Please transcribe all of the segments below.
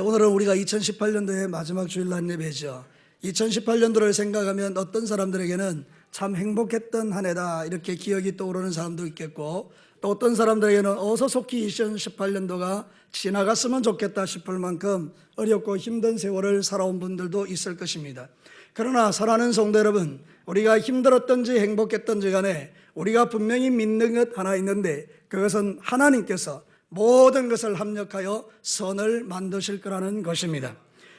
오늘은 우리가 2018년도의 마지막 주일날 예배죠. 2018년도를 생각하면 어떤 사람들에게는 참 행복했던 한 해다 이렇게 기억이 떠오르는 사람도 있겠고, 또 어떤 사람들에게는 어서 속히 2018년도가 지나갔으면 좋겠다 싶을 만큼 어렵고 힘든 세월을 살아온 분들도 있을 것입니다. 그러나 사랑하는 성도 여러분, 우리가 힘들었던지 행복했던지 간에 우리가 분명히 믿는 것 하나 있는데, 그것은 하나님께서 모든 것을 합력하여 선을 만드실 거라는 것입니다.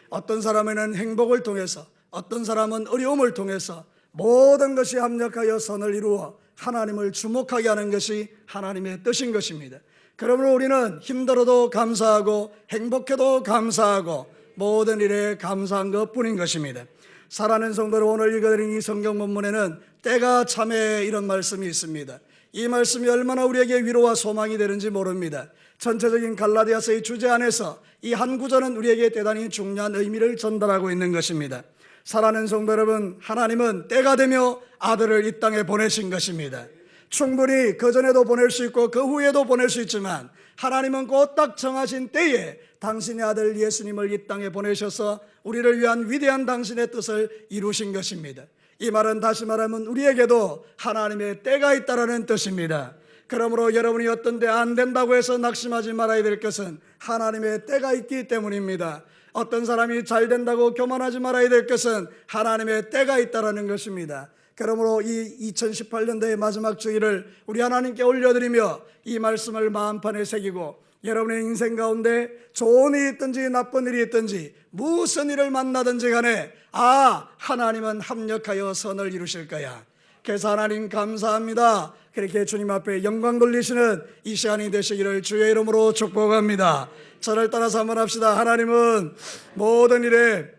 어떤 사람에는 행복을 통해서, 어떤 사람은 어려움을 통해서 모든 것이 합력하여 선을 이루어 하나님을 주목하게 하는 것이 하나님의 뜻인 것입니다. 그러므로 우리는 힘들어도 감사하고 행복해도 감사하고 모든 일에 감사한 것뿐인 것입니다. 사랑하는 성도들, 오늘 읽어드린 이 성경 본문에는 때가 참에 이런 말씀이 있습니다. 이 말씀이 얼마나 우리에게 위로와 소망이 되는지 모릅니다. 전체적인 갈라디아서의 주제 안에서 이 한 구절은 우리에게 대단히 중요한 의미를 전달하고 있는 것입니다. 사랑하는 성도 여러분, 하나님은 때가 되며 아들을 이 땅에 보내신 것입니다. 충분히 그 전에도 보낼 수 있고 그 후에도 보낼 수 있지만, 하나님은 곧 딱 정하신 때에 당신의 아들 예수님을 이 땅에 보내셔서 우리를 위한 위대한 당신의 뜻을 이루신 것입니다. 이 말은 다시 말하면 우리에게도 하나님의 때가 있다는 뜻입니다. 그러므로 여러분이 어떤 데 안 된다고 해서 낙심하지 말아야 될 것은 하나님의 때가 있기 때문입니다. 어떤 사람이 잘 된다고 교만하지 말아야 될 것은 하나님의 때가 있다는 것입니다. 그러므로 이 2018년도의 마지막 주일을 우리 하나님께 올려드리며 이 말씀을 마음판에 새기고, 여러분의 인생 가운데 좋은 일이 있든지 나쁜 일이 있든지 무슨 일을 만나든지 간에 하나님은 합력하여 선을 이루실 거야. 그래서 하나님 감사합니다. 그렇게 주님 앞에 영광 돌리시는 이 시간이 되시기를 주의 이름으로 축복합니다. 저를 따라서 한번 합시다. 하나님은 모든 일에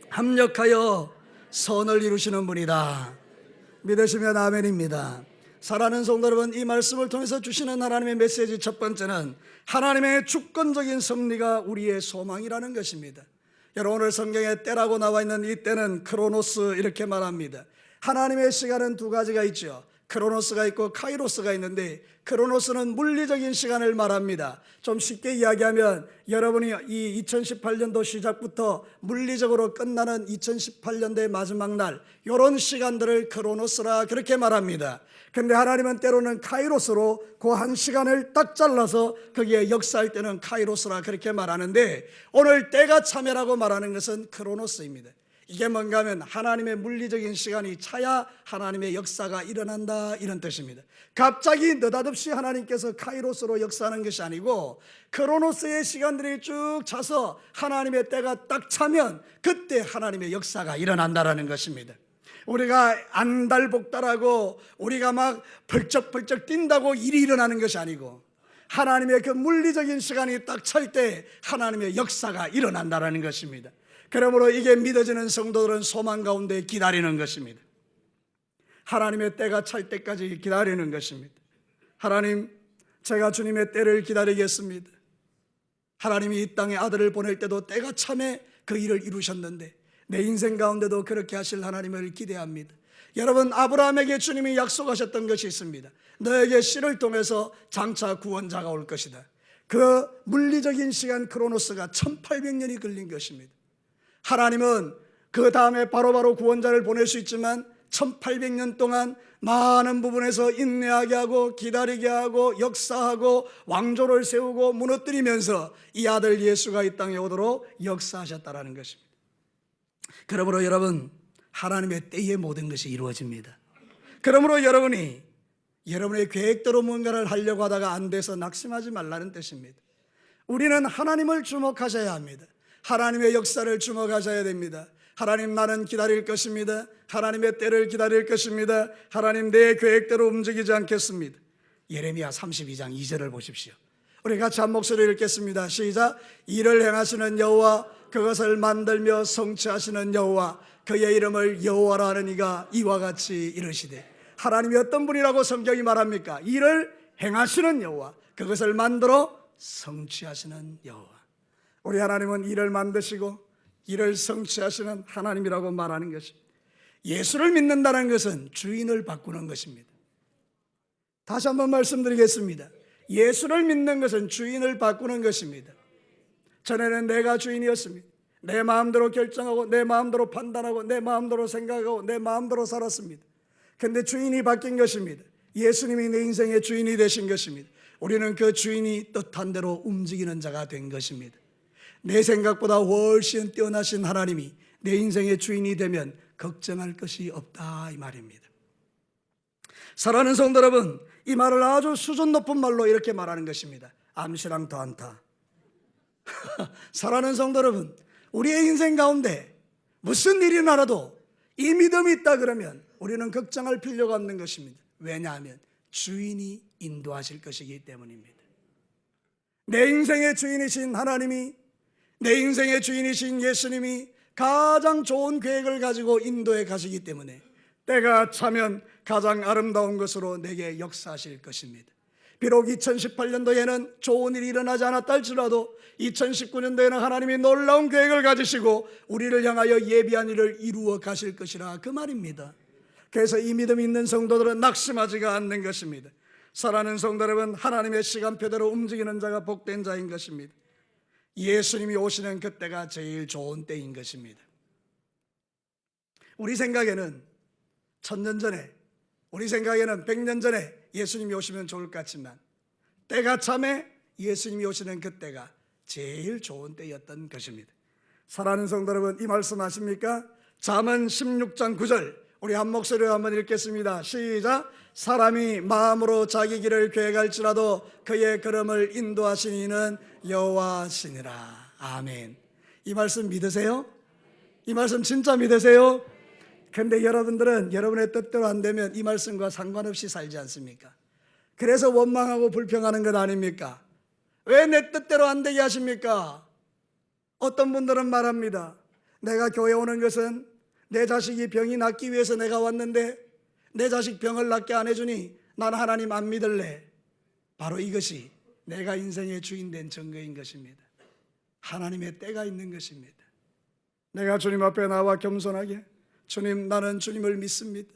합력하여 선을 이루시는 분이다. 믿으시면 아멘입니다. 사랑하는 성도 여러분, 이 말씀을 통해서 주시는 하나님의 메시지 첫 번째는 하나님의 주권적인 섭리가 우리의 소망이라는 것입니다. 여러분, 오늘 성경에 때라고 나와 있는 이 때는 크로노스 이렇게 말합니다. 하나님의 시간은 두 가지가 있죠. 크로노스가 있고 카이로스가 있는데, 크로노스는 물리적인 시간을 말합니다. 좀 쉽게 이야기하면 여러분이 이 2018년도 시작부터 물리적으로 끝나는 2018년도의 마지막 날, 이런 시간들을 크로노스라 그렇게 말합니다. 근데 하나님은 때로는 카이로스로 그 한 시간을 딱 잘라서 거기에 역사할 때는 카이로스라 그렇게 말하는데, 오늘 때가 참여라고 말하는 것은 크로노스입니다. 이게 뭔가 하면 하나님의 물리적인 시간이 차야 하나님의 역사가 일어난다, 이런 뜻입니다. 갑자기 느닷없이 하나님께서 카이로스로 역사하는 것이 아니고, 크로노스의 시간들이 쭉 차서 하나님의 때가 딱 차면 그때 하나님의 역사가 일어난다라는 것입니다. 우리가 안달복달하고 우리가 막 벌쩍벌쩍 뛴다고 일이 일어나는 것이 아니고, 하나님의 그 물리적인 시간이 딱 찰 때 하나님의 역사가 일어난다라는 것입니다. 그러므로 이게 믿어지는 성도들은 소망 가운데 기다리는 것입니다. 하나님의 때가 찰 때까지 기다리는 것입니다. 하나님, 제가 주님의 때를 기다리겠습니다. 하나님이 이 땅에 아들을 보낼 때도 때가 참에 그 일을 이루셨는데, 내 인생 가운데도 그렇게 하실 하나님을 기대합니다. 여러분, 아브라함에게 주님이 약속하셨던 것이 있습니다. 너에게 씨를 통해서 장차 구원자가 올 것이다. 그 물리적인 시간 크로노스가 1800년이 걸린 것입니다. 하나님은 그 다음에 바로바로 구원자를 보낼 수 있지만 1800년 동안 많은 부분에서 인내하게 하고 기다리게 하고 역사하고 왕조를 세우고 무너뜨리면서 이 아들 예수가 이 땅에 오도록 역사하셨다라는 것입니다. 그러므로 여러분, 하나님의 때에 모든 것이 이루어집니다. 그러므로 여러분이 여러분의 계획대로 뭔가를 하려고 하다가 안 돼서 낙심하지 말라는 뜻입니다. 우리는 하나님을 주목하셔야 합니다. 하나님의 역사를 주목하셔야 됩니다. 하나님, 나는 기다릴 것입니다. 하나님의 때를 기다릴 것입니다. 하나님, 내 계획대로 움직이지 않겠습니다. 예레미야 32장 2절을 보십시오. 우리 같이 한 목소리로 읽겠습니다. 시작. 일을 행하시는 여호와, 그것을 만들며 성취하시는 여호와, 그의 이름을 여호와라 하는 이가 이와 같이 이르시되. 하나님이 어떤 분이라고 성경이 말합니까? 일을 행하시는 여호와, 그것을 만들어 성취하시는 여호와. 우리 하나님은 일을 만드시고 일을 성취하시는 하나님이라고 말하는 것입니다. 예수를 믿는다는 것은 주인을 바꾸는 것입니다. 다시 한번 말씀드리겠습니다. 예수를 믿는 것은 주인을 바꾸는 것입니다. 전에는 내가 주인이었습니다. 내 마음대로 결정하고 내 마음대로 판단하고 내 마음대로 생각하고 내 마음대로 살았습니다. 그런데 주인이 바뀐 것입니다. 예수님이 내 인생의 주인이 되신 것입니다. 우리는 그 주인이 뜻한 대로 움직이는 자가 된 것입니다. 내 생각보다 훨씬 뛰어나신 하나님이 내 인생의 주인이 되면 걱정할 것이 없다 이 말입니다. 사랑하는 성도 여러분, 이 말을 아주 수준 높은 말로 이렇게 말하는 것입니다. 암시랑 더한다. 사랑하는 성도 여러분, 우리의 인생 가운데 무슨 일이 나라도 이 믿음이 있다 그러면 우리는 걱정할 필요가 없는 것입니다. 왜냐하면 주인이 인도하실 것이기 때문입니다. 내 인생의 주인이신 하나님이, 내 인생의 주인이신 예수님이 가장 좋은 계획을 가지고 인도해 가시기 때문에 때가 차면 가장 아름다운 것으로 내게 역사하실 것입니다. 비록 2018년도에는 좋은 일이 일어나지 않았다 할지라도 2019년도에는 하나님이 놀라운 계획을 가지시고 우리를 향하여 예비한 일을 이루어 가실 것이라 그 말입니다. 그래서 이 믿음 있는 성도들은 낙심하지가 않는 것입니다. 사랑하는 성도 여러분, 하나님의 시간표대로 움직이는 자가 복된 자인 것입니다. 예수님이 오시는 그때가 제일 좋은 때인 것입니다. 우리 생각에는 1000년 전에, 우리 생각에는 100년 전에 예수님이 오시면 좋을 것 같지만 때가 참에 예수님이 오시는 그때가 제일 좋은 때였던 것입니다. 사랑하는 성도 여러분, 이 말씀 아십니까? 잠언 16장 9절 우리 한 목소리로 한번 읽겠습니다. 시작. 사람이 마음으로 자기 길을 계획할지라도 그의 걸음을 인도하시는 이는 여호와시니라. 아멘. 이 말씀 믿으세요? 이 말씀 진짜 믿으세요? 그런데 여러분들은 여러분의 뜻대로 안 되면 이 말씀과 상관없이 살지 않습니까? 그래서 원망하고 불평하는 것 아닙니까? 왜 내 뜻대로 안 되게 하십니까? 어떤 분들은 말합니다. 내가 교회 오는 것은 내 자식이 병이 낫기 위해서 내가 왔는데 내 자식 병을 낫게 안 해주니 난 하나님 안 믿을래. 바로 이것이 내가 인생의 주인 된 증거인 것입니다. 하나님의 때가 있는 것입니다. 내가 주님 앞에 나와 겸손하게 주님, 나는 주님을 믿습니다.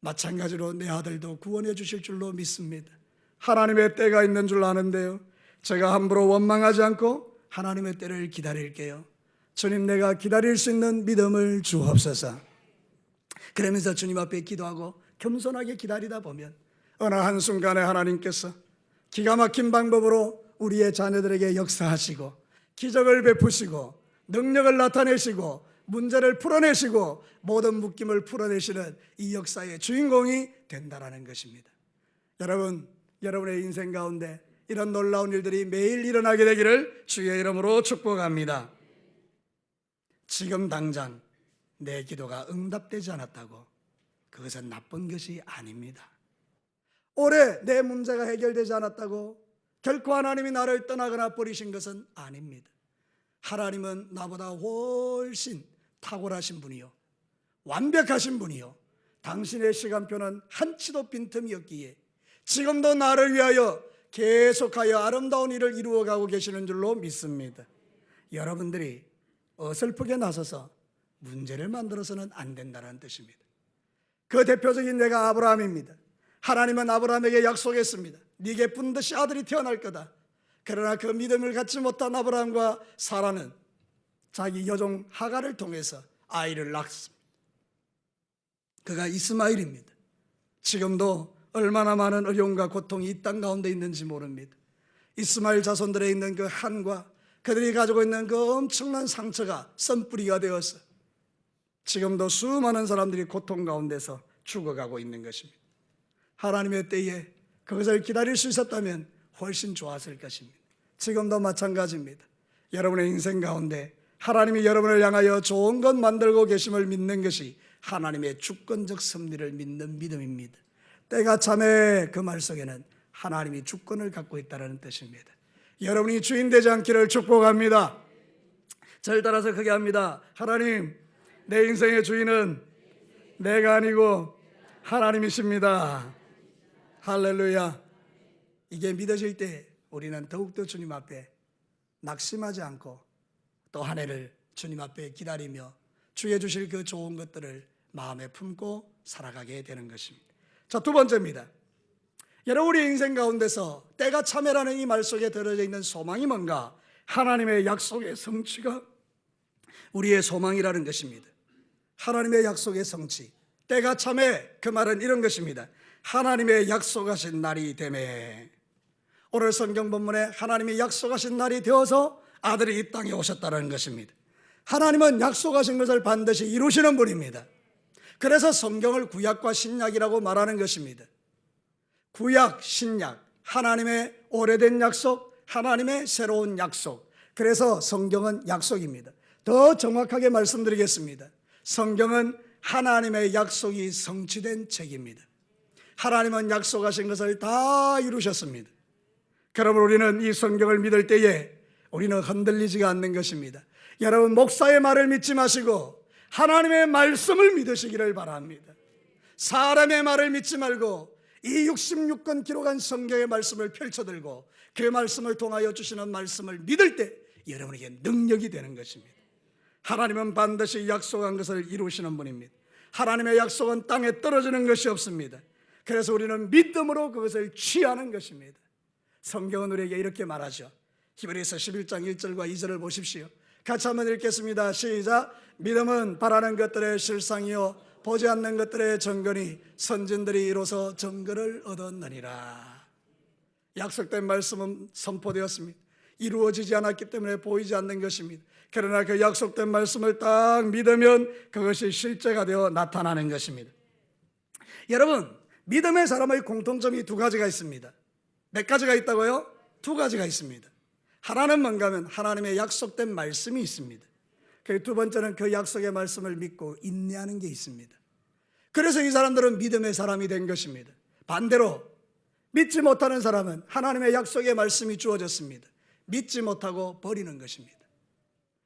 마찬가지로 내 아들도 구원해 주실 줄로 믿습니다. 하나님의 때가 있는 줄 아는데요, 제가 함부로 원망하지 않고 하나님의 때를 기다릴게요. 주님, 내가 기다릴 수 있는 믿음을 주옵소서. 그러면서 주님 앞에 기도하고 겸손하게 기다리다 보면 어느 한순간에 하나님께서 기가 막힌 방법으로 우리의 자녀들에게 역사하시고 기적을 베푸시고 능력을 나타내시고 문제를 풀어내시고 모든 묶임을 풀어내시는 이 역사의 주인공이 된다라는 것입니다. 여러분, 여러분의 인생 가운데 이런 놀라운 일들이 매일 일어나게 되기를 주의 이름으로 축복합니다. 지금 당장 내 기도가 응답되지 않았다고 그것은 나쁜 것이 아닙니다. 올해 내 문제가 해결되지 않았다고 결코 하나님이 나를 떠나거나 버리신 것은 아닙니다. 하나님은 나보다 훨씬 탁월하신 분이요, 완벽하신 분이요, 당신의 시간표는 한치도 빈틈이 없기에 지금도 나를 위하여 계속하여 아름다운 일을 이루어가고 계시는 줄로 믿습니다. 여러분들이 어설프게 나서서 문제를 만들어서는 안 된다는 뜻입니다. 그 대표적인 예가 아브라함입니다. 하나님은 아브라함에게 약속했습니다. 네게 반드시 아들이 태어날 거다. 그러나 그 믿음을 갖지 못한 아브라함과 사라는 자기 여종 하갈을 통해서 아이를 낳습니다. 그가 이스마엘입니다. 지금도 얼마나 많은 어려움과 고통이 이 땅 가운데 있는지 모릅니다. 이스마엘 자손들에 있는 그 한과 그들이 가지고 있는 그 엄청난 상처가 썬뿌리가 되어서 지금도 수많은 사람들이 고통 가운데서 죽어가고 있는 것입니다. 하나님의 때에 그것을 기다릴 수 있었다면 훨씬 좋았을 것입니다. 지금도 마찬가지입니다. 여러분의 인생 가운데 하나님이 여러분을 향하여 좋은 것 만들고 계심을 믿는 것이 하나님의 주권적 섭리를 믿는 믿음입니다. 때가 참에 그 말 속에는 하나님이 주권을 갖고 있다는 뜻입니다. 여러분이 주인 되지 않기를 축복합니다. 저를 따라서 크게 합니다. 하나님, 내 인생의 주인은 내가 아니고 하나님이십니다. 할렐루야. 이게 믿어질 때 우리는 더욱더 주님 앞에 낙심하지 않고 또 한 해를 주님 앞에 기다리며 주의 주실 그 좋은 것들을 마음에 품고 살아가게 되는 것입니다. 자, 두 번째입니다. 여러분, 우리 인생 가운데서 때가 참여라는 이 말 속에 들어져 있는 소망이 뭔가? 하나님의 약속의 성취가 우리의 소망이라는 것입니다. 하나님의 약속의 성취, 때가 참에, 그 말은 이런 것입니다. 하나님의 약속하신 날이 되매. 오늘 성경 본문에 하나님이 약속하신 날이 되어서 아들이 이 땅에 오셨다는 것입니다. 하나님은 약속하신 것을 반드시 이루시는 분입니다. 그래서 성경을 구약과 신약이라고 말하는 것입니다. 구약, 신약, 하나님의 오래된 약속, 하나님의 새로운 약속. 그래서 성경은 약속입니다. 더 정확하게 말씀드리겠습니다. 성경은 하나님의 약속이 성취된 책입니다. 하나님은 약속하신 것을 다 이루셨습니다. 그러므로 우리는 이 성경을 믿을 때에 우리는 흔들리지가 않는 것입니다. 여러분, 목사의 말을 믿지 마시고 하나님의 말씀을 믿으시기를 바랍니다. 사람의 말을 믿지 말고 이 66권 기록한 성경의 말씀을 펼쳐들고 그 말씀을 통하여 주시는 말씀을 믿을 때 여러분에게 능력이 되는 것입니다. 하나님은 반드시 약속한 것을 이루시는 분입니다. 하나님의 약속은 땅에 떨어지는 것이 없습니다. 그래서 우리는 믿음으로 그것을 취하는 것입니다. 성경은 우리에게 이렇게 말하죠. 히브리서 11장 1절과 2절을 보십시오. 같이 한번 읽겠습니다. 시작. 믿음은 바라는 것들의 실상이요 보지 않는 것들의 증거니 선진들이 이로써 증거를 얻었느니라. 약속된 말씀은 선포되었습니다. 이루어지지 않았기 때문에 보이지 않는 것입니다. 그러나 그 약속된 말씀을 딱 믿으면 그것이 실제가 되어 나타나는 것입니다. 여러분, 믿음의 사람의 공통점이 두 가지가 있습니다. 몇 가지가 있다고요? 두 가지가 있습니다. 하나는 뭔가 하면 하나님의 약속된 말씀이 있습니다. 두 번째는 그 약속의 말씀을 믿고 인내하는 게 있습니다. 그래서 이 사람들은 믿음의 사람이 된 것입니다. 반대로 믿지 못하는 사람은 하나님의 약속의 말씀이 주어졌습니다. 믿지 못하고 버리는 것입니다.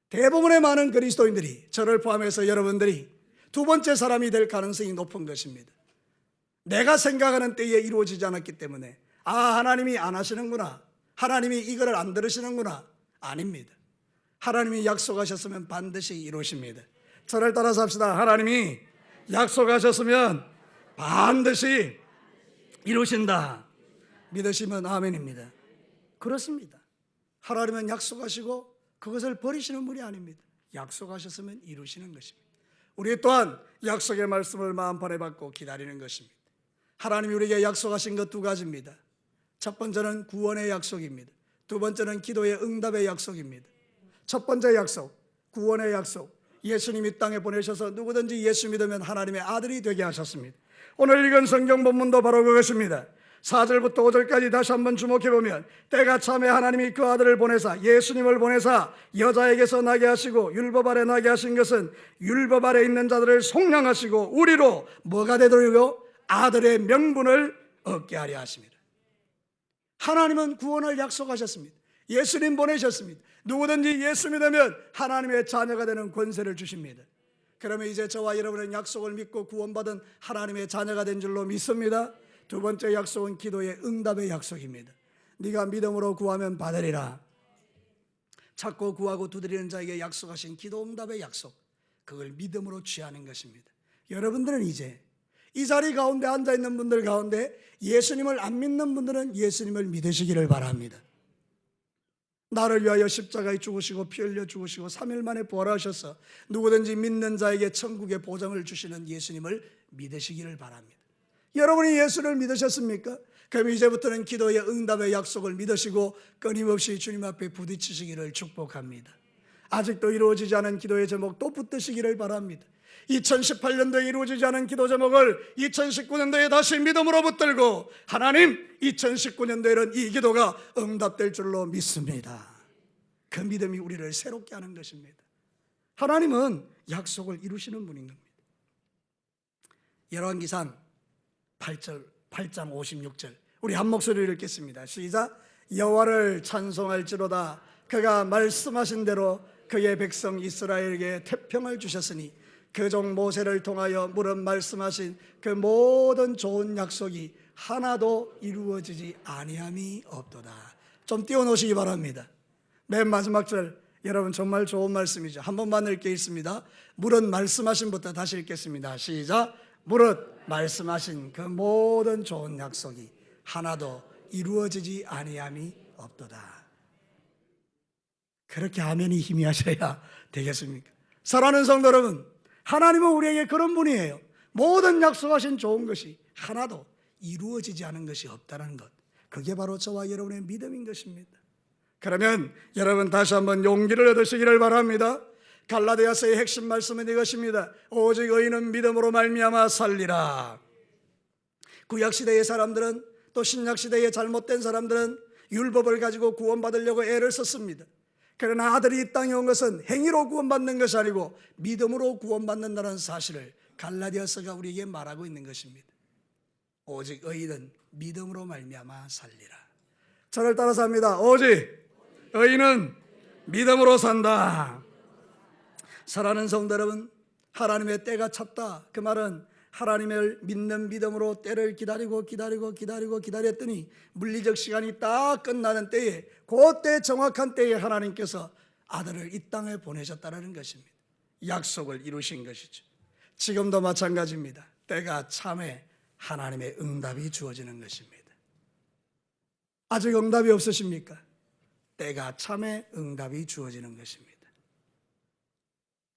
대부분의 많은 그리스도인들이, 저를 포함해서 여러분들이 두 번째 사람이 될 가능성이 높은 것입니다. 내가 생각하는 때에 이루어지지 않았기 때문에 하나님이 안 하시는구나, 하나님이 이거를 안 들으시는구나. 아닙니다. 하나님이 약속하셨으면 반드시 이루십니다. 저를 따라서 합시다. 하나님이 약속하셨으면 반드시 이루신다. 믿으시면 아멘입니다. 그렇습니다. 하나님은 약속하시고 그것을 버리시는 분이 아닙니다. 약속하셨으면 이루시는 것입니다. 우리 또한 약속의 말씀을 마음판에 받고 기다리는 것입니다. 하나님이 우리에게 약속하신 것 두 가지입니다. 첫 번째는 구원의 약속입니다. 두 번째는 기도의 응답의 약속입니다. 첫 번째 약속, 구원의 약속. 예수님이 땅에 보내셔서 누구든지 예수 믿으면 하나님의 아들이 되게 하셨습니다. 오늘 읽은 성경 본문도 바로 그것입니다. 4절부터 5절까지 다시 한번 주목해보면 때가 참에 하나님이 그 아들을 보내사, 예수님을 보내사 여자에게서 나게 하시고 율법 아래 나게 하신 것은 율법 아래 있는 자들을 속량하시고 우리로 뭐가 되도록요? 아들의 명분을 얻게 하려 하십니다. 하나님은 구원을 약속하셨습니다. 예수님 보내셨습니다. 누구든지 예수 믿으면 하나님의 자녀가 되는 권세를 주십니다. 그러면 이제 저와 여러분은 약속을 믿고 구원받은 하나님의 자녀가 된 줄로 믿습니다. 두 번째 약속은 기도의 응답의 약속입니다. 네가 믿음으로 구하면 받으리라. 찾고 구하고 두드리는 자에게 약속하신 기도 응답의 약속, 그걸 믿음으로 취하는 것입니다. 여러분들은 이제 이 자리 가운데 앉아있는 분들 가운데 예수님을 안 믿는 분들은 예수님을 믿으시기를 바랍니다. 나를 위하여 십자가에 죽으시고 피 흘려 죽으시고 3일 만에 부활하셔서 누구든지 믿는 자에게 천국의 보장을 주시는 예수님을 믿으시기를 바랍니다. 여러분이 예수를 믿으셨습니까? 그럼 이제부터는 기도의 응답의 약속을 믿으시고 끊임없이 주님 앞에 부딪히시기를 축복합니다. 아직도 이루어지지 않은 기도의 제목 또 붙드시기를 바랍니다. 2018년도에 이루어지지 않은 기도 제목을 2019년도에 다시 믿음으로 붙들고 하나님, 2019년도에는 이 기도가 응답될 줄로 믿습니다. 그 믿음이 우리를 새롭게 하는 것입니다. 하나님은 약속을 이루시는 분인 겁니다. 열왕기상 8장 56절 우리 한 목소리로 읽겠습니다. 시작. 여호와를 찬송할지로다. 그가 말씀하신 대로 그의 백성 이스라엘에게 태평을 주셨으니 그 종 모세를 통하여 무릇 말씀하신 그 모든 좋은 약속이 하나도 이루어지지 아니함이 없도다. 좀 띄워놓으시기 바랍니다. 맨 마지막 절, 여러분 정말 좋은 말씀이죠. 한 번만 읽겠습니다. 무릇 말씀하신부터 다시 읽겠습니다. 시작. 무릇 말씀하신 그 모든 좋은 약속이 하나도 이루어지지 아니함이 없도다. 그렇게 아멘이 힘이 하셔야 되겠습니까? 사랑하는 성도 여러분, 하나님은 우리에게 그런 분이에요. 모든 약속하신 좋은 것이 하나도 이루어지지 않은 것이 없다는 것, 그게 바로 저와 여러분의 믿음인 것입니다. 그러면 여러분 다시 한번 용기를 얻으시기를 바랍니다. 갈라디아서의 핵심 말씀은 이것입니다. 오직 의인은 믿음으로 말미암아 살리라. 구약시대의 사람들은, 또 신약시대의 잘못된 사람들은 율법을 가지고 구원받으려고 애를 썼습니다. 그러나 아들이 이 땅에 온 것은 행위로 구원받는 것이 아니고 믿음으로 구원받는다는 사실을 갈라디아서가 우리에게 말하고 있는 것입니다. 오직 의인은 믿음으로 말미암아 살리라. 저를 따라서 합니다. 오직 의인은 믿음으로 산다. 사랑하는 성도 여러분, 하나님의 때가 찼다, 그 말은 하나님을 믿는 믿음으로 때를 기다렸더니 물리적 시간이 딱 끝나는 때에, 그때 정확한 때에 하나님께서 아들을 이 땅에 보내셨다는 것입니다. 약속을 이루신 것이죠. 지금도 마찬가지입니다. 때가 참에 하나님의 응답이 주어지는 것입니다. 아직 응답이 없으십니까? 때가 참에 응답이 주어지는 것입니다.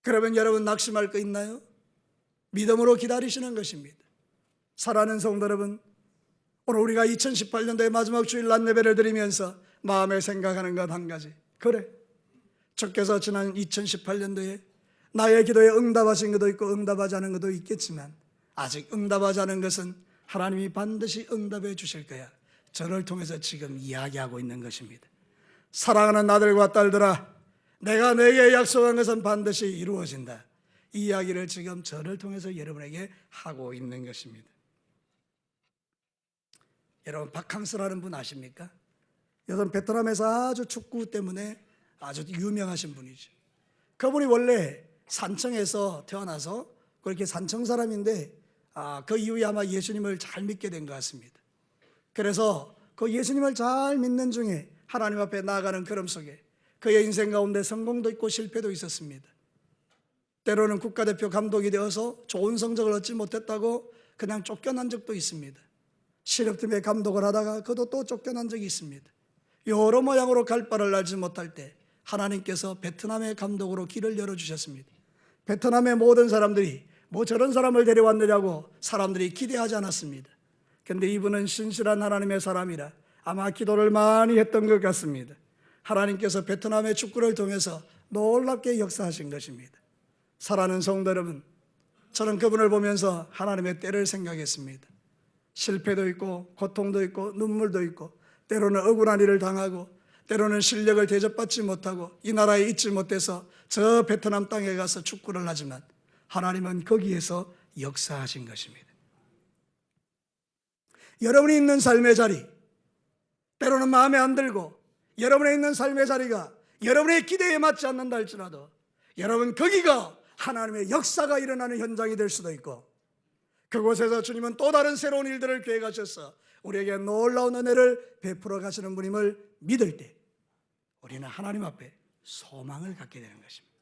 그러면 여러분 낙심할 거 있나요? 믿음으로 기다리시는 것입니다. 사랑하는 성도 여러분, 오늘 우리가 2018년도의 마지막 주일 낮 예배를 드리면서 마음에 생각하는 것 한 가지. 그래, 주께서 지난 2018년도에 나의 기도에 응답하신 것도 있고 응답하지 않은 것도 있겠지만, 아직 응답하지 않은 것은 하나님이 반드시 응답해 주실 거야, 저를 통해서 지금 이야기하고 있는 것입니다. 사랑하는 아들과 딸들아, 내가 너에게 약속한 것은 반드시 이루어진다. 이 이야기를 지금 저를 통해서 여러분에게 하고 있는 것입니다. 여러분, 박항서라는 분 아십니까? 요즘 베트남에서 아주 축구 때문에 아주 유명하신 분이죠. 그분이 원래 산청에서 태어나서 그렇게 산청 사람인데, 그 이후에 아마 예수님을 잘 믿게 된 것 같습니다. 그래서 그 예수님을 잘 믿는 중에 하나님 앞에 나아가는 걸음 속에 그의 인생 가운데 성공도 있고 실패도 있었습니다. 때로는 국가대표 감독이 되어서 좋은 성적을 얻지 못했다고 그냥 쫓겨난 적도 있습니다. 실업팀의 감독을 하다가 그도 또 쫓겨난 적이 있습니다. 여러 모양으로 갈 바를 알지 못할 때 하나님께서 베트남의 감독으로 길을 열어주셨습니다. 베트남의 모든 사람들이 뭐 저런 사람을 데려왔느냐고 사람들이 기대하지 않았습니다. 그런데 이분은 신실한 하나님의 사람이라 아마 기도를 많이 했던 것 같습니다. 하나님께서 베트남의 축구를 통해서 놀랍게 역사하신 것입니다. 사랑하는 성도 여러분, 저는 그분을 보면서 하나님의 때를 생각했습니다. 실패도 있고 고통도 있고 눈물도 있고, 때로는 억울한 일을 당하고, 때로는 실력을 대접받지 못하고 이 나라에 있지 못해서 저 베트남 땅에 가서 축구를 하지만 하나님은 거기에서 역사하신 것입니다. 여러분이 있는 삶의 자리, 때로는 마음에 안 들고 여러분이 있는 삶의 자리가 여러분의 기대에 맞지 않는다 할지라도 여러분 거기가 하나님의 역사가 일어나는 현장이 될 수도 있고, 그곳에서 주님은 또 다른 새로운 일들을 계획하셔서 우리에게 놀라운 은혜를 베풀어 가시는 분임을 믿을 때 우리는 하나님 앞에 소망을 갖게 되는 것입니다.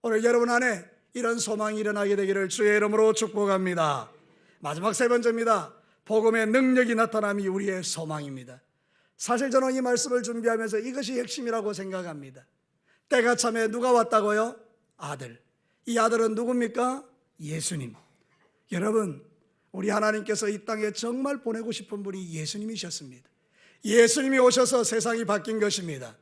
오늘 여러분 안에 이런 소망이 일어나게 되기를 주의 이름으로 축복합니다. 마지막 세 번째입니다. 복음의 능력이 나타남이 우리의 소망입니다. 사실 저는 이 말씀을 준비하면서 이것이 핵심이라고 생각합니다. 때가 참에 누가 왔다고요? 아들. 이 아들은 누굽니까? 예수님. 여러분, 우리 하나님께서 이 땅에 정말 보내고 싶은 분이 예수님이셨습니다. 예수님이 오셔서 세상이 바뀐 것입니다.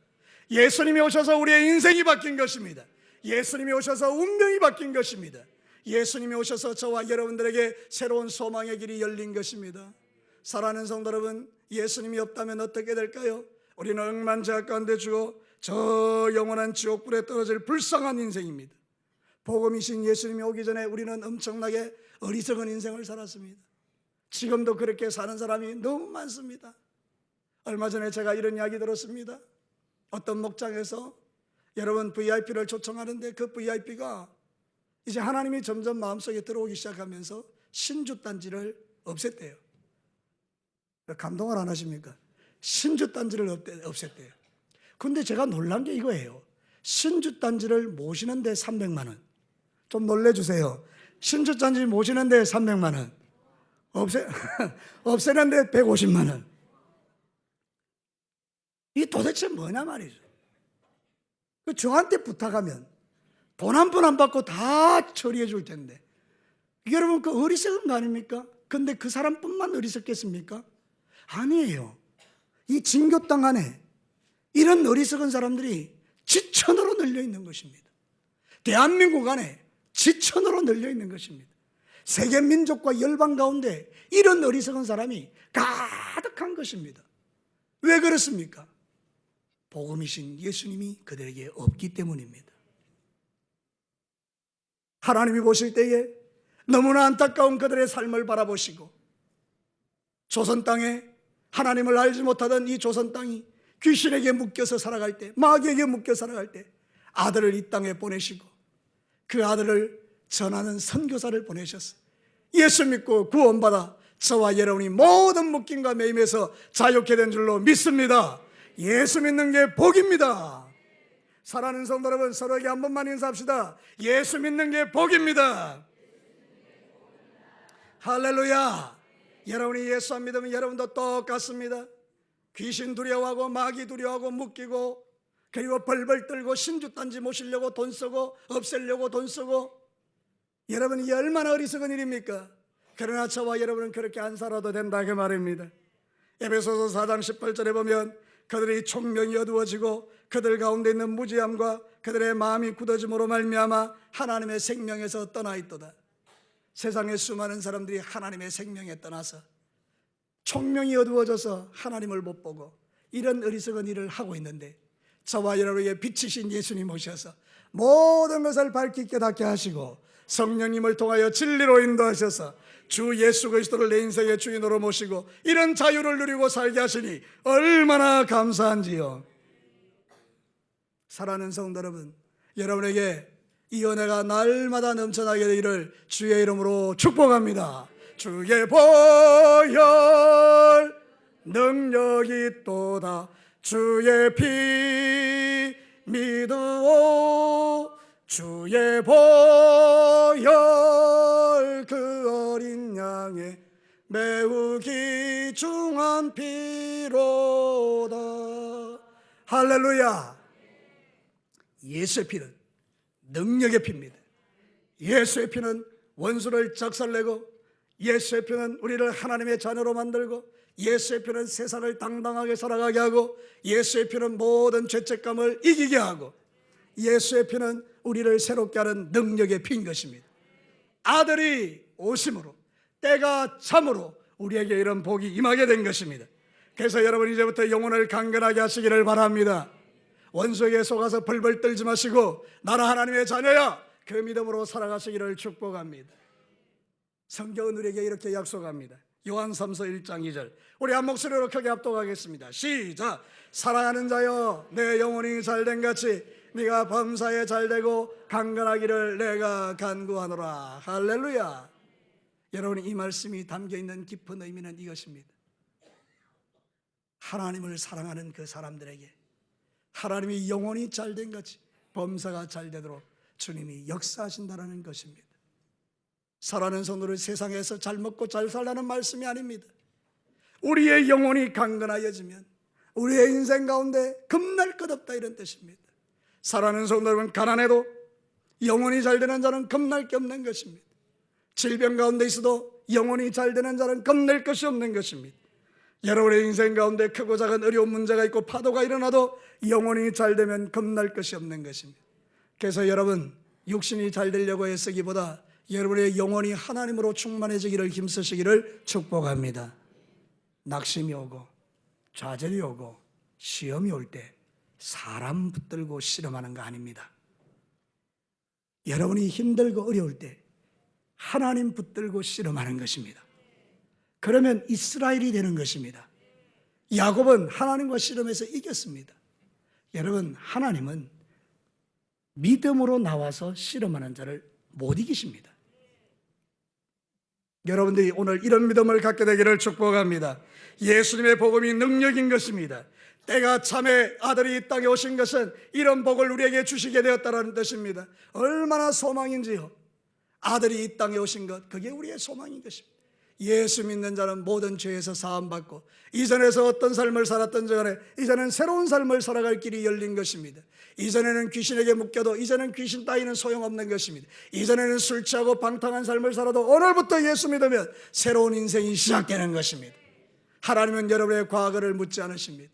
예수님이 오셔서 우리의 인생이 바뀐 것입니다. 예수님이 오셔서 운명이 바뀐 것입니다. 예수님이 오셔서 저와 여러분들에게 새로운 소망의 길이 열린 것입니다. 사랑하는 성도 여러분, 예수님이 없다면 어떻게 될까요? 우리는 억만제약 가운데 죽어 저 영원한 지옥불에 떨어질 불쌍한 인생입니다. 복음이신 예수님이 오기 전에 우리는 엄청나게 어리석은 인생을 살았습니다. 지금도 그렇게 사는 사람이 너무 많습니다. 얼마 전에 제가 이런 이야기 들었습니다. 어떤 목장에서 여러분 VIP를 초청하는데 그 VIP가 이제 하나님이 점점 마음속에 들어오기 시작하면서 신주단지를 없앴대요. 감동을 안 하십니까? 신주단지를 없앴대요. 근데 제가 놀란 게 이거예요. 신주단지를 모시는데 300만 원. 좀 놀래주세요. 신주단지 모시는데 300만 원. 없애는데 150만 원. 이 도대체 뭐냐 말이죠. 저한테 부탁하면 돈 한 푼 안 받고 다 처리해 줄 텐데, 여러분 그 어리석은 거 아닙니까? 근데 그 사람뿐만 어리석겠습니까? 아니에요. 이 진교 땅 안에 이런 어리석은 사람들이 지천으로 널려 있는 것입니다. 대한민국 안에 지천으로 널려 있는 것입니다. 세계 민족과 열방 가운데 이런 어리석은 사람이 가득한 것입니다. 왜 그렇습니까? 복음이신 예수님이 그들에게 없기 때문입니다. 하나님이 보실 때에 너무나 안타까운 그들의 삶을 바라보시고, 조선 땅에 하나님을 알지 못하던 이 조선 땅이 귀신에게 묶여서 살아갈 때, 마귀에게 묶여 살아갈 때 아들을 이 땅에 보내시고 그 아들을 전하는 선교사를 보내셨어요. 예수 믿고 구원받아 저와 여러분이 모든 묶임과 매임에서 자유케 된 줄로 믿습니다. 예수 믿는 게 복입니다. 사랑하는 성도 여러분, 서로에게 한 번만 인사합시다. 예수 믿는 게 복입니다. 할렐루야. 여러분이 예수 안 믿으면 여러분도 똑같습니다. 귀신 두려워하고 마귀 두려워하고 묶이고, 그리고 벌벌 떨고 신주단지 모시려고 돈 쓰고 없애려고 돈 쓰고, 여러분 이게 얼마나 어리석은 일입니까? 그러나 저와 여러분은 그렇게 안 살아도 된다 그 말입니다. 에베소서 4장 18절에 보면 그들의 총명이 어두워지고 그들 가운데 있는 무지함과 그들의 마음이 굳어짐으로 말미암아 하나님의 생명에서 떠나 있도다. 세상의 수많은 사람들이 하나님의 생명에 떠나서 총명이 어두워져서 하나님을 못 보고 이런 어리석은 일을 하고 있는데, 저와 여러분에게 빛이신 예수님 오셔서 모든 것을 밝히 깨닫게 하시고 성령님을 통하여 진리로 인도하셔서 주 예수 그리스도를 내 인생의 주인으로 모시고 이런 자유를 누리고 살게 하시니 얼마나 감사한지요. 사랑하는 성도 여러분, 여러분에게 이 은혜가 날마다 넘쳐나게 되기를 주의 이름으로 축복합니다. 주의 보혈 능력이 또다. 주의 피 믿으오. 주의 보혈 그 어린 양의 매우 귀중한 피로다. 할렐루야. 예수의 피는 능력의 피입니다. 예수의 피는 원수를 작살내고, 예수의 피는 우리를 하나님의 자녀로 만들고, 예수의 피는 세상을 당당하게 살아가게 하고, 예수의 피는 모든 죄책감을 이기게 하고, 예수의 피는 우리를 새롭게 하는 능력의 피인 것입니다. 아들이 오심으로 때가 참으로 우리에게 이런 복이 임하게 된 것입니다. 그래서 여러분 이제부터 영혼을 강건하게 하시기를 바랍니다. 원수에게 속아서 벌벌 떨지 마시고 나는 하나님의 자녀야, 그 믿음으로 살아가시기를 축복합니다. 성경은 우리에게 이렇게 약속합니다. 요한 3서 1장 2절, 우리 한 목소리로 크게 합독하겠습니다. 시작. 사랑하는 자여, 내 영혼이 잘된 같이 네가 범사에 잘되고 강건하기를 내가 간구하노라. 할렐루야. 여러분, 이 말씀이 담겨있는 깊은 의미는 이것입니다. 하나님을 사랑하는 그 사람들에게 하나님이 영혼이 잘된 같이 범사가 잘되도록 주님이 역사하신다는 것입니다. 사랑하는 성도를, 세상에서 잘 먹고 잘 살라는 말씀이 아닙니다. 우리의 영혼이 강건하여지면 우리의 인생 가운데 겁날 것 없다, 이런 뜻입니다. 사랑하는 성도 여러분, 가난해도 영혼이 잘되는 자는 겁날 게 없는 것입니다. 질병 가운데 있어도 영혼이 잘되는 자는 겁낼 것이 없는 것입니다. 여러분의 인생 가운데 크고 작은 어려운 문제가 있고 파도가 일어나도 영혼이 잘되면 겁날 것이 없는 것입니다. 그래서 여러분, 육신이 잘되려고 애쓰기보다 여러분의 영혼이 하나님으로 충만해지기를 힘쓰시기를 축복합니다. 낙심이 오고 좌절이 오고 시험이 올 때 사람 붙들고 씨름하는 거 아닙니다. 여러분이 힘들고 어려울 때 하나님 붙들고 씨름하는 것입니다. 그러면 이스라엘이 되는 것입니다. 야곱은 하나님과 씨름해서 이겼습니다. 여러분, 하나님은 믿음으로 나와서 씨름하는 자를 못 이기십니다. 여러분들이 오늘 이런 믿음을 갖게 되기를 축복합니다. 예수님의 복음이 능력인 것입니다. 때가 참에 아들이 이 땅에 오신 것은 이런 복을 우리에게 주시게 되었다는 뜻입니다. 얼마나 소망인지요. 아들이 이 땅에 오신 것, 그게 우리의 소망인 것입니다. 예수 믿는 자는 모든 죄에서 사함받고 이전에서 어떤 삶을 살았던 전에 이제는 새로운 삶을 살아갈 길이 열린 것입니다. 이전에는 귀신에게 묶여도 이제는 귀신 따위는 소용없는 것입니다. 이전에는 술 취하고 방탕한 삶을 살아도 오늘부터 예수 믿으면 새로운 인생이 시작되는 것입니다. 하나님은 여러분의 과거를 묻지 않으십니다.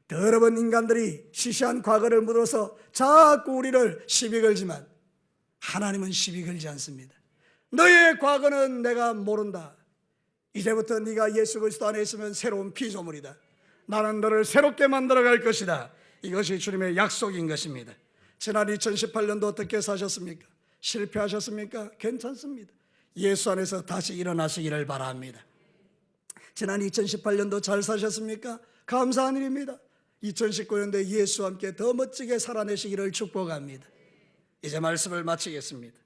더러운 인간들이 시시한 과거를 묻어서 자꾸 우리를 시비 걸지만 하나님은 시비 걸지 않습니다. 너의 과거는 내가 모른다. 이제부터 네가 예수 그리스도 안에 있으면 새로운 피조물이다. 나는 너를 새롭게 만들어갈 것이다. 이것이 주님의 약속인 것입니다. 지난 2018년도 어떻게 사셨습니까? 실패하셨습니까? 괜찮습니다. 예수 안에서 다시 일어나시기를 바랍니다. 지난 2018년도 잘 사셨습니까? 감사한 일입니다. 2019년도에 예수와 함께 더 멋지게 살아내시기를 축복합니다. 이제 말씀을 마치겠습니다.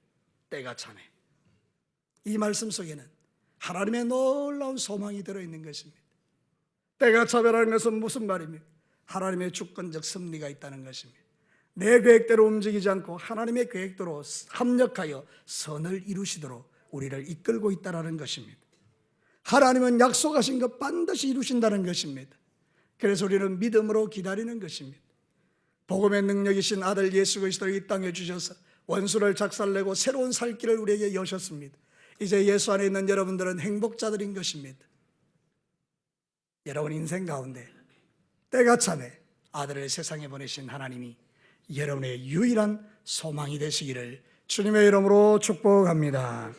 때가 차네. 이 말씀 속에는 하나님의 놀라운 소망이 들어있는 것입니다. 때가 차별하는 것은 무슨 말입니까? 하나님의 주권적 섭리가 있다는 것입니다. 내 계획대로 움직이지 않고 하나님의 계획대로 합력하여 선을 이루시도록 우리를 이끌고 있다는 것입니다. 하나님은 약속하신 것 반드시 이루신다는 것입니다. 그래서 우리는 믿음으로 기다리는 것입니다. 복음의 능력이신 아들 예수 그리스도를 이 땅에 주셔서 원수를 작살내고 새로운 살 길을 우리에게 여셨습니다. 이제 예수 안에 있는 여러분들은 행복자들인 것입니다. 여러분 인생 가운데 때가 차네 아들을 세상에 보내신 하나님이 여러분의 유일한 소망이 되시기를 주님의 이름으로 축복합니다.